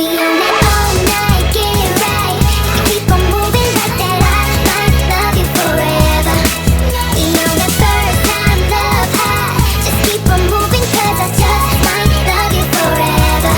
We own it all night, get it right. Keep on moving like that, I might love you forever. We own the first time love high. Just keep on moving, cause I just might love you forever.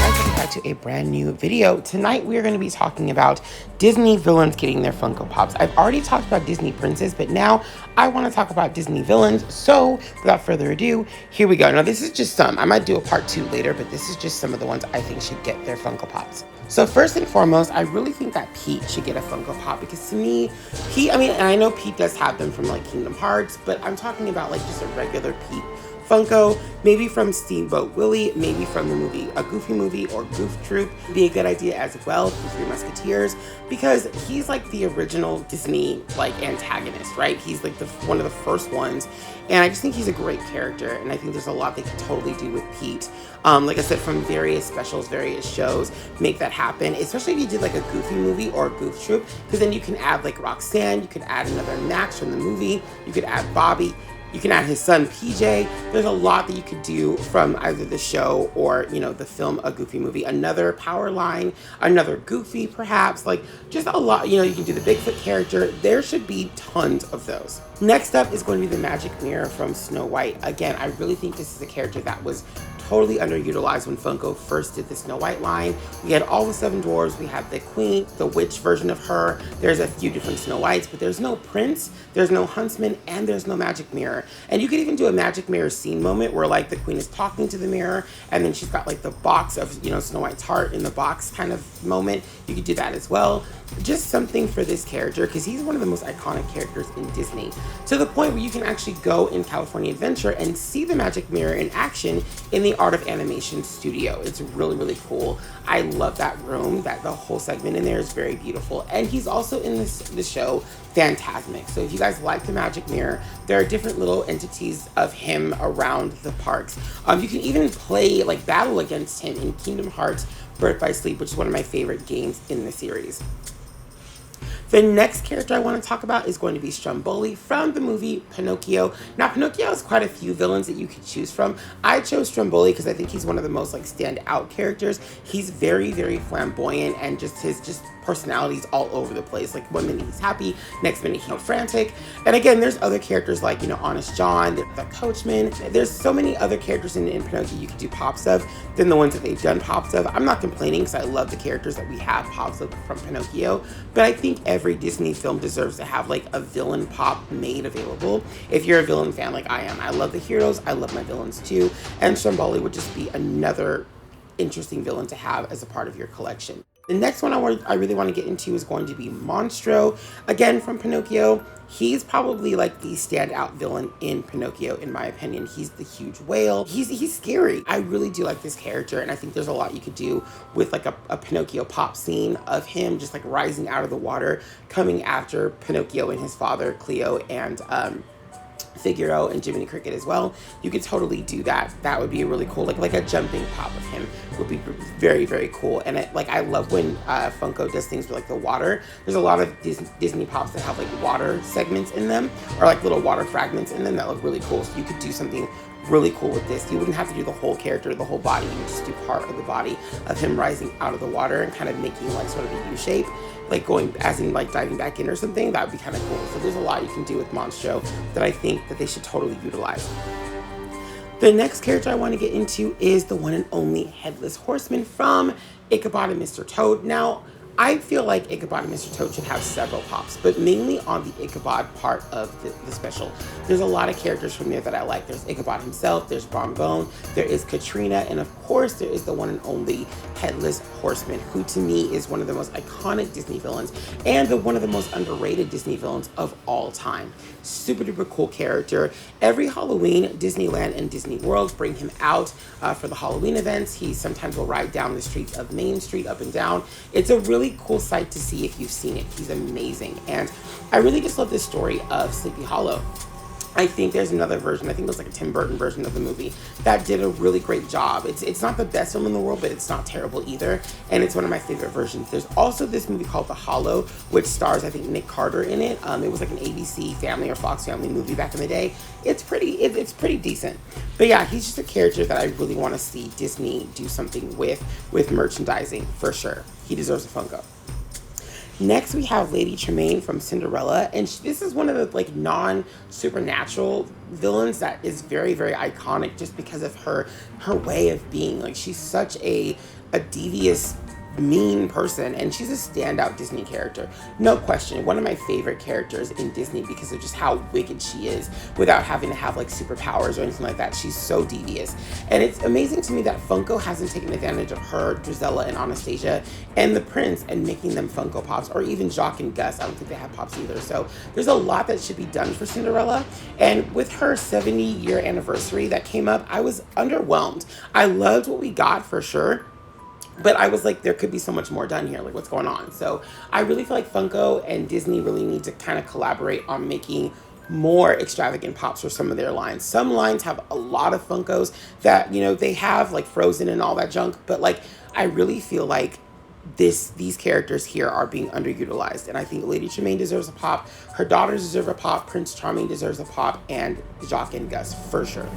Welcome back to a brand new video. Tonight we are going to be talking about Disney villains getting their Funko Pops. I've already talked about Disney princes, but now I want to talk about Disney villains. So without further ado, here we go. Now this is just some. I might do a part 2 later, but this is just some of the ones I think should get their Funko Pops. So first and foremost, I really think that Pete should get a Funko Pop because to me, Pete, and I know Pete does have them from like Kingdom Hearts, but I'm talking about like just a regular Pete Funko, maybe from Steamboat Willie, maybe from the movie, a Goofy movie or Goof Troop, be a good idea as well for Three Musketeers, because he's like the original Disney like antagonist, right? He's like one of the first ones, and I just think he's a great character, and I think there's a lot they could totally do with Pete. Like I said, from various specials, various shows, make that happen, especially if you did like a Goofy movie or a Goof Troop, because then you can add like Roxanne, you could add another Max from the movie, you could add Bobby, you can add his son PJ. There's a lot that you could do from either the show or, you know, the film, a Goofy movie, another Power line, another Goofy perhaps, like just a lot. You know, you can do the Bigfoot character. There should be tons of those. Next up is going to be the Magic Mirror from Snow White. Again, I really think this is a character that was totally underutilized when Funko first did the Snow White line. We had all the 7 dwarves, we had the queen, the witch version of her, there's a few different Snow Whites, but there's no prince, there's no huntsman, and there's no magic mirror. And you could even do a magic mirror scene moment where like the queen is talking to the mirror and then she's got like the box of, you know, Snow White's heart in the box kind of moment. You could do that as well. Just something for this character because he's one of the most iconic characters in Disney, to the point where you can actually go in California Adventure and see the magic mirror in action in the Art of Animation studio. It's really, really cool. I love that room. That the whole segment in there is very beautiful. And he's also in the show Fantasmic. So if you guys like the magic mirror, there are different little entities of him around the parks. You can even play like battle against him in Kingdom Hearts Birth by Sleep, which is one of my favorite games in the series. The next character I want to talk about is going to be Stromboli from the movie Pinocchio. Now, Pinocchio has quite a few villains that you could choose from. I chose Stromboli because I think he's one of the most like standout characters. He's very, very flamboyant and just his personalities all over the place. Like one minute he's happy, next minute he's frantic. And again, there's other characters like, you know, Honest John, the coachman. There's so many other characters in Pinocchio you could do pops of than the ones that they've done pops of. I'm not complaining because I love the characters that we have pops of from Pinocchio, but I think every Disney film deserves to have like a villain pop made available. If you're a villain fan like I am, I love the heroes, I love my villains too, and Stromboli would just be another interesting villain to have as a part of your collection. The next one I really want to get into is going to be Monstro, again from Pinocchio. He's probably like the standout villain in Pinocchio, in my opinion. He's the huge whale. He's scary. I really do like this character, and I think there's a lot you could do with like a Pinocchio pop scene of him just like rising out of the water, coming after Pinocchio and his father, Cleo, and Figaro and Jiminy Cricket as well. You could totally do that. That would be really cool. Like a jumping pop of him would be very, very cool. And I love when Funko does things with like the water. There's a lot of Disney pops that have like water segments in them, or like little water fragments in them that look really cool. So you could do something really cool with this. You wouldn't have to do the whole character, the whole body. You would just do part of the body of him rising out of the water and kind of making like sort of a U shape, like going as in like diving back in or something. That would be kind of cool. So there's a lot you can do with Monstro that I think that they should totally utilize. The next character I want to get into is the one and only Headless Horseman from Ichabod and Mr. Toad. Now, I feel like Ichabod and Mr. Toad should have several pops, but mainly on the Ichabod part of the special. There's a lot of characters from there that I like. There's Ichabod himself, there's Bonbon, there is Katrina, and of course there is the one and only Headless Horseman, who to me is one of the most iconic Disney villains and one of the most underrated Disney villains of all time. Super duper cool character. Every Halloween, Disneyland and Disney World bring him out for the Halloween events. He sometimes will ride down the streets of Main Street up and down. It's a really cool sight to see if you've seen it. He's amazing. And I really just love the story of Sleepy Hollow. I think there's another version. I think it was like a Tim Burton version of the movie that did a really great job. It's not the best film in the world, but it's not terrible either. And it's one of my favorite versions. There's also this movie called The Hollow, which stars, I think, Nick Carter in it. It was like an ABC Family or Fox Family movie back in the day. It's pretty decent. But yeah, he's just a character that I really want to see Disney do something with merchandising for sure. He deserves a Funko. Next, we have Lady Tremaine from Cinderella, and this is one of the like non-supernatural villains that is very, very iconic just because of her way of being. Like, she's such a devious, mean person, and she's a standout Disney character, no question. One of my favorite characters in Disney because of just how wicked she is without having to have like superpowers or anything like that. She's so devious, and it's amazing to me that Funko hasn't taken advantage of her, Drizella, and Anastasia, and the Prince, and making them Funko Pops, or even Jacques and Gus. I don't think they have Pops either. So there's a lot that should be done for Cinderella, and with her 70-year anniversary that came up, I was underwhelmed. I loved what we got for sure, but I was like, there could be so much more done here. Like, what's going on? So I really feel like Funko and Disney really need to kind of collaborate on making more extravagant pops for some of their lines. Some lines have a lot of Funkos that, you know, they have like Frozen and all that junk. But like, I really feel like these characters here are being underutilized. And I think Lady Tremaine deserves a pop. Her daughters deserve a pop. Prince Charming deserves a pop. And Jacques and Gus for sure.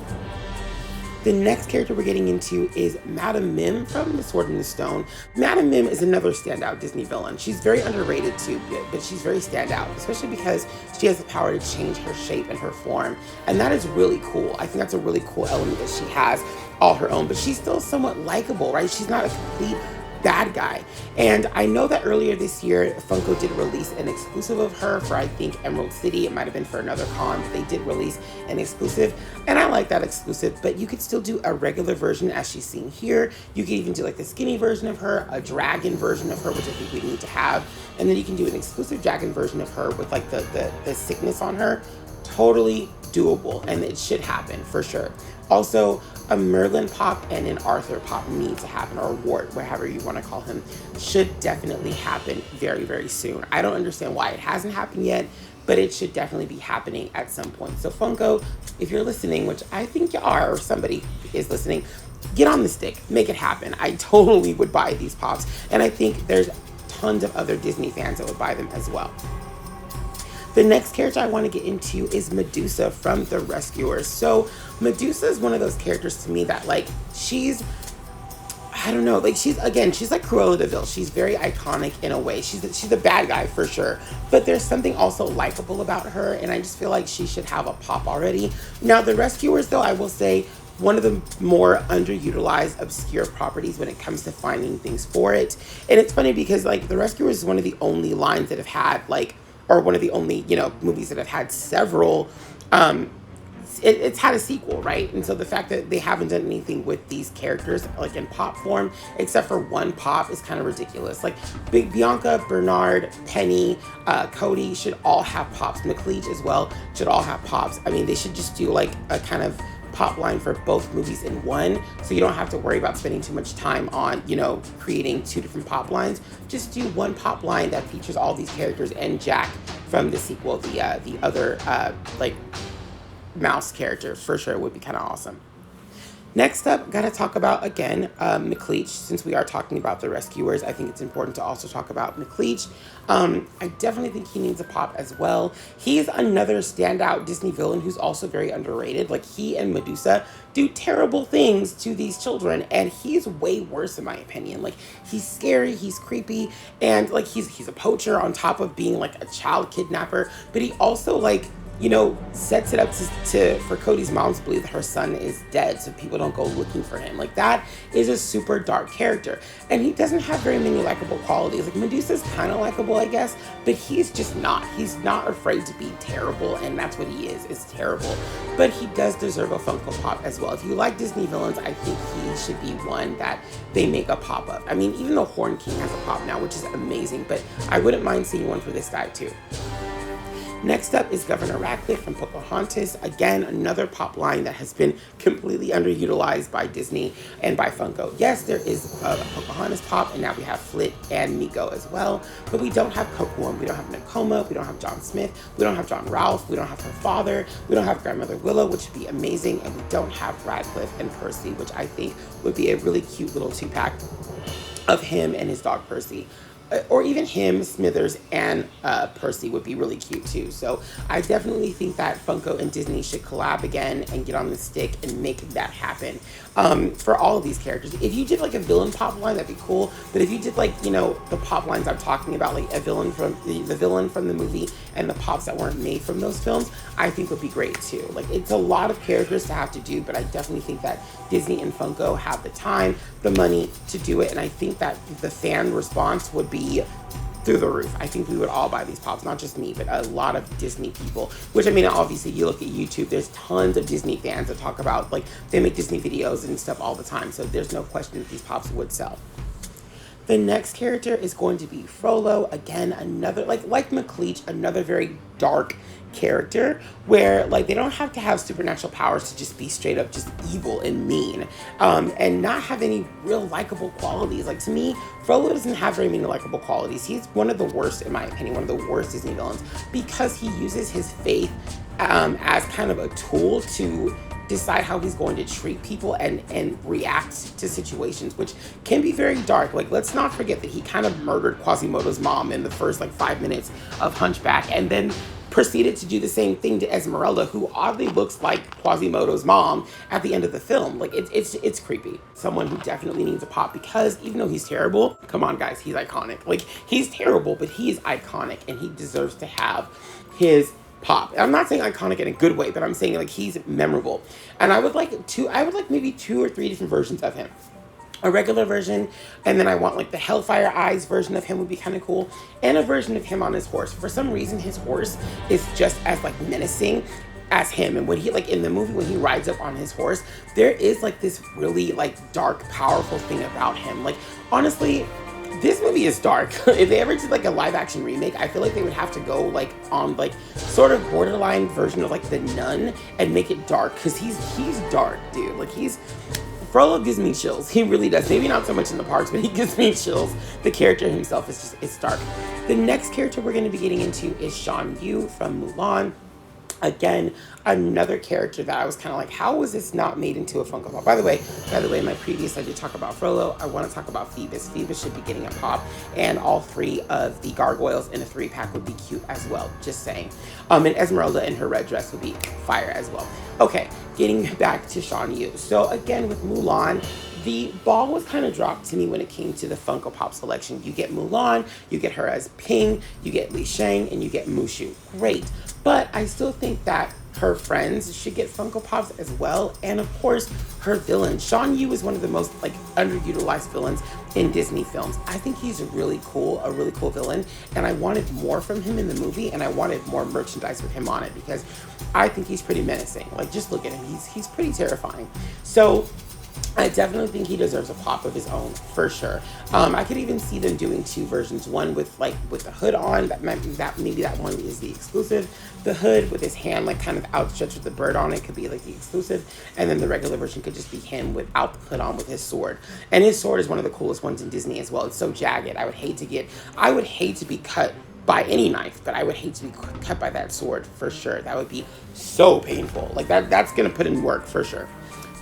The next character we're getting into is Madame Mim from The Sword in the Stone. Madame Mim is another standout Disney villain. She's very underrated too, but she's very standout, especially because she has the power to change her shape and her form. And that is really cool. I think that's a really cool element that she has all her own, but she's still somewhat likable, right? She's not a complete bad guy. And I know that earlier this year, Funko did release an exclusive of her for, I think, Emerald City. It might have been for another con, but they did release an exclusive. And I like that exclusive, but you could still do a regular version as she's seen here. You could even do like the skinny version of her, a dragon version of her, which I think we need to have. And then you can do an exclusive dragon version of her with like the sickness on her. Totally doable, and it should happen for sure. Also, a Merlin pop and an Arthur pop need to happen, or a Wart, whatever you want to call him, should definitely happen very, very soon. I don't understand why it hasn't happened yet, but it should definitely be happening at some point. So Funko, if you're listening, which I think you are, or somebody is listening, get on the stick, make it happen. I totally would buy these pops, and I think there's tons of other Disney fans that would buy them as well. The next character I want to get into is Medusa from The Rescuers. So Medusa is one of those characters to me that like, I don't know, like she's like Cruella de Vil. She's very iconic in a way. She's a bad guy for sure, but there's something also likable about her, and I just feel like she should have a pop already. Now, The Rescuers, though, I will say, one of the more underutilized, obscure properties when it comes to finding things for it. And it's funny because like The Rescuers is one of the only lines that have had like, or one of the only, you know, movies that have had several, it's had a sequel, right? And so the fact that they haven't done anything with these characters, like in pop form, except for one pop, is kind of ridiculous. Like Bianca, Bernard, Penny, Cody should all have pops. McLeach as well should all have pops. I mean, they should just do like a kind of pop line for both movies in one, so you don't have to worry about spending too much time on, you know, creating two different pop lines. Just do one pop line that features all these characters and Jack from the sequel, the other like mouse character. For sure would be kind of awesome. Next up, gotta talk about, again, McLeach. Since we are talking about The Rescuers, I think it's important to also talk about McLeach. I definitely think he needs a pop as well. He is another standout Disney villain who's also very underrated. Like, he and Medusa do terrible things to these children, and he's way worse in my opinion. Like, he's scary, he's creepy, and like he's a poacher on top of being like a child kidnapper, but he also like, you know, sets it up for Cody's mom to believe that her son is dead so people don't go looking for him. Like, that is a super dark character. And he doesn't have very many likable qualities. Like, Medusa's kind of likable, I guess, but he's just not. He's not afraid to be terrible, and that's what he is terrible. But he does deserve a Funko Pop as well. If you like Disney villains, I think he should be one that they make a pop of. I mean, even the Horn King has a pop now, which is amazing, but I wouldn't mind seeing one for this guy too. Next up is Governor Radcliffe from Pocahontas. Again, another pop line that has been completely underutilized by Disney and by Funko. Yes, there is a Pocahontas pop, and now we have Flit and Nico as well, but we don't have Kocoum, we don't have Nakoma, we don't have John Smith, we don't have John Ralph, we don't have her father, we don't have Grandmother Willow, which would be amazing, and we don't have Radcliffe and Percy, which I think would be a really cute little 2-pack of him and his dog Percy. Or even him, Smithers, and Percy would be really cute too. So I definitely think that Funko and Disney should collab again and get on the stick and make that happen for all of these characters. If you did like a villain pop line, that'd be cool. But if you did like, you know, the pop lines I'm talking about, like a villain from the villain from the movie and the pops that weren't made from those films, I think would be great too. Like, it's a lot of characters to have to do, but I definitely think that Disney and Funko have the time, the money to do it, and I think that the fan response would be through the roof. I think we would all buy these pops, not just me, but a lot of Disney people, which, I mean, obviously you look at YouTube, there's tons of Disney fans that talk about, like, they make Disney videos and stuff all the time, so there's no question that these pops would sell. The next character is going to be Frollo. Again, another, like McLeach, another very dark character where, like, they don't have to have supernatural powers to just be straight up just evil and mean, and not have any real likable qualities. Like, to me, Frollo doesn't have very many likable qualities. He's one of the worst, in my opinion, one of the worst Disney villains, because he uses his faith as kind of a tool to decide how he's going to treat people and react to situations, which can be very dark. Like, let's not forget that he kind of murdered Quasimodo's mom in the first, like, 5 minutes of Hunchback, and then proceeded to do the same thing to Esmeralda, who oddly looks like Quasimodo's mom at the end of the film. Like, it's creepy. Someone who definitely needs a pop, because even though he's terrible, come on guys, he's iconic. Like, he's terrible, but he is iconic, and he deserves to have his pop. I'm not saying iconic in a good way, but I'm saying, like, he's memorable. And I would like maybe 2 or 3 different versions of him. A regular version, and then I want, like, the Hellfire Eyes version of him would be kind of cool, and a version of him on his horse. For some reason, his horse is just as, like, menacing as him. And when he, like, in the movie, when he rides up on his horse, there is, like, this really, like, dark, powerful thing about him. Like, honestly, this movie is dark. If they ever did, like, a live action remake, I feel like they would have to go, like, on, like, sort of borderline version of, like, The Nun and make it dark, because he's dark, dude. Like, Frollo gives me chills. He really does. Maybe not so much in the parks, but he gives me chills. The character himself is just, it's dark. The next character we're going to be getting into is Shaun You from Mulan. Again, another character that I was kind of like, how was this not made into a Funko Pop? By the way, in my previous, I did talk about Frollo. I want to talk about Phoebus. Phoebus should be getting a pop, and all 3 of the gargoyles in a 3-pack would be cute as well. Just saying. And Esmeralda in her red dress would be fire as well. Okay, getting back to Shaun You. So again, with Mulan, the ball was kind of dropped to me when it came to the Funko Pop selection. You get Mulan, you get her as Ping, you get Li Shang, and you get Mushu. Great. But I still think that her friends should get Funko Pops as well. And of course, her villain. Shaun You is one of the most, like, underutilized villains in Disney films. I think he's a really cool villain. And I wanted more from him in the movie, and I wanted more merchandise with him on it, because I think he's pretty menacing. Like, just look at him. He's pretty terrifying. So I definitely think he deserves a pop of his own, for sure. I could even see them doing 2 versions. One with the hood on. Maybe that one is the exclusive. The hood with his hand, like, kind of outstretched with the bird on it, could be, like, the exclusive. And then the regular version could just be him without the hood on with his sword. And his sword is one of the coolest ones in Disney as well. It's so jagged. I would hate to be cut by any knife, but I would hate to be cut by that sword, for sure. That would be so painful. Like, that's gonna put in work, for sure.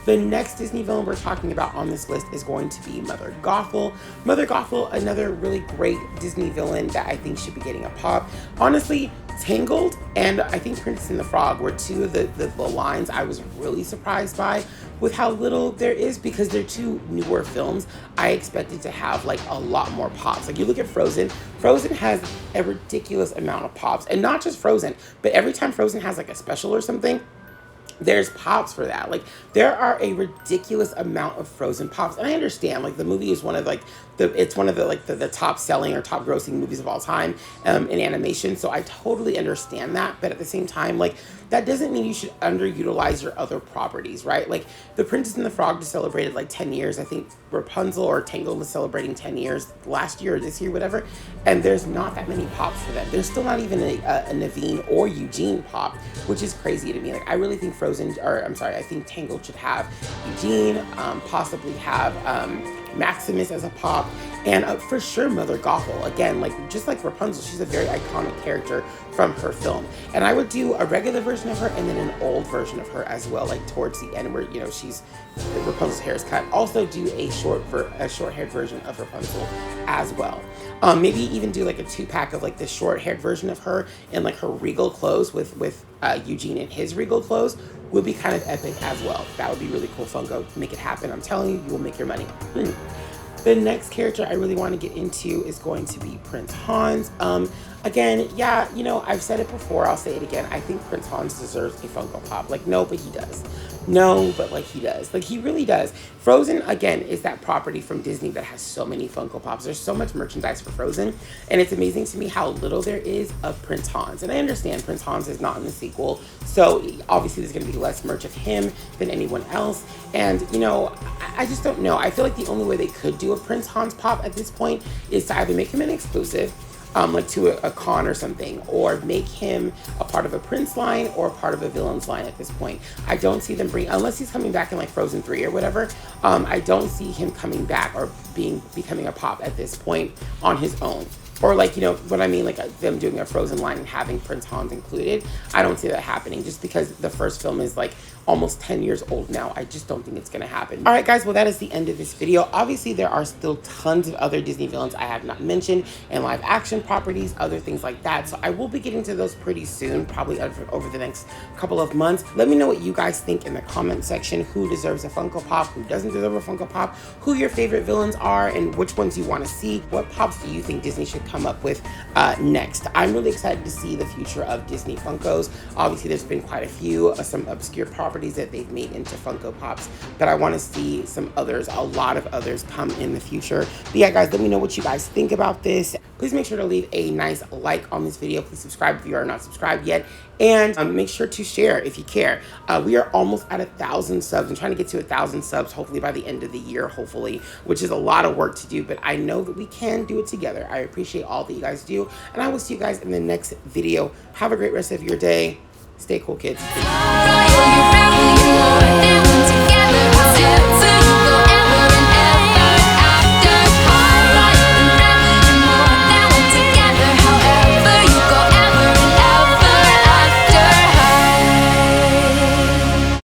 The next Disney villain we're talking about on this list is going to be Mother Gothel. Mother Gothel, another really great Disney villain that I think should be getting a pop. Honestly, Tangled and I think Princess and the Frog were 2 of the lines I was really surprised by with how little there is, because they're 2 newer films. I expected to have, like, a lot more pops. Like, you look at Frozen. Frozen has a ridiculous amount of pops, and not just Frozen, but every time Frozen has, like, a special or something, there's pops for that. Like, there are a ridiculous amount of Frozen pops, and I understand, like, the movie is one of like it's one of the like the top selling or top grossing movies of all time in animation, so I totally understand that. But at the same time, like, that doesn't mean you should underutilize your other properties, right? Like, the Princess and the Frog just celebrated like 10 years. I think Rapunzel or Tangled was celebrating 10 years last year or this year, whatever, and there's not that many pops for them. There's still not even a Naveen or Eugene pop, which is crazy to me. Like, I really think I think Tangled should have Eugene, possibly have Maximus as a pop, and for sure Mother Gothel. Again, like, just like Rapunzel, she's a very iconic character from her film. And I would do a regular version of her and then an old version of her as well, like towards the end where, you know, Rapunzel's hair is cut. Also do a short-haired version of Rapunzel as well. Maybe even do like a 2-pack of like the short-haired version of her in like her regal clothes with Eugene in his regal clothes would be kind of epic as well. That would be really cool. Funko, make it happen. I'm telling you, you will make your money. The next character I really want to get into is going to be Prince Hans. Again, yeah, you know, I've said it before, I'll say it again. I think Prince Hans deserves a Funko Pop. Like, no, but he does. No, but like he does. Like, he really does. Frozen, again, is that property from Disney that has so many Funko Pops. There's so much merchandise for Frozen, and it's amazing to me how little there is of Prince Hans. And I understand Prince Hans is not in the sequel, so obviously there's going to be less merch of him than anyone else. And, you know, I just don't know. I feel like the only way they could do a Prince Hans pop at this point is to either make him an exclusive, like to a con or something, or make him a part of a Prince line or a part of a villain's line at this point. I don't see them unless he's coming back in like Frozen 3 or whatever, I don't see him coming back or becoming a pop at this point on his own. Or like, you know what I mean, like them doing a Frozen line and having Prince Hans included. I don't see that happening just because the first film is like almost 10 years old now. I just don't think it's going to happen. All right, guys, well, that is the end of this video. Obviously, there are still tons of other Disney villains I have not mentioned and live action properties, other things like that. So I will be getting to those pretty soon, probably over the next couple of months. Let me know what you guys think in the comment section. Who deserves a Funko Pop? Who doesn't deserve a Funko Pop? Who your favorite villains are and which ones you want to see? What pops do you think Disney should come up with next? I'm really excited to see the future of Disney Funkos. Obviously, there's been quite a few, some obscure properties that they've made into Funko Pops, but I want to see some others, a lot of others come in the future. But yeah, guys, let me know what you guys think about this. Please make sure to leave a nice like on this video. Please subscribe if you are not subscribed yet, and make sure to share if you care. We are almost at 1,000 subs. I'm trying to get to 1,000 subs hopefully by the end of the year, hopefully, which is a lot of work to do, but I know that we can do it together. I appreciate all that you guys do, and I will see you guys in the next video. Have a great rest of your day. Stay cool, kids. Peace.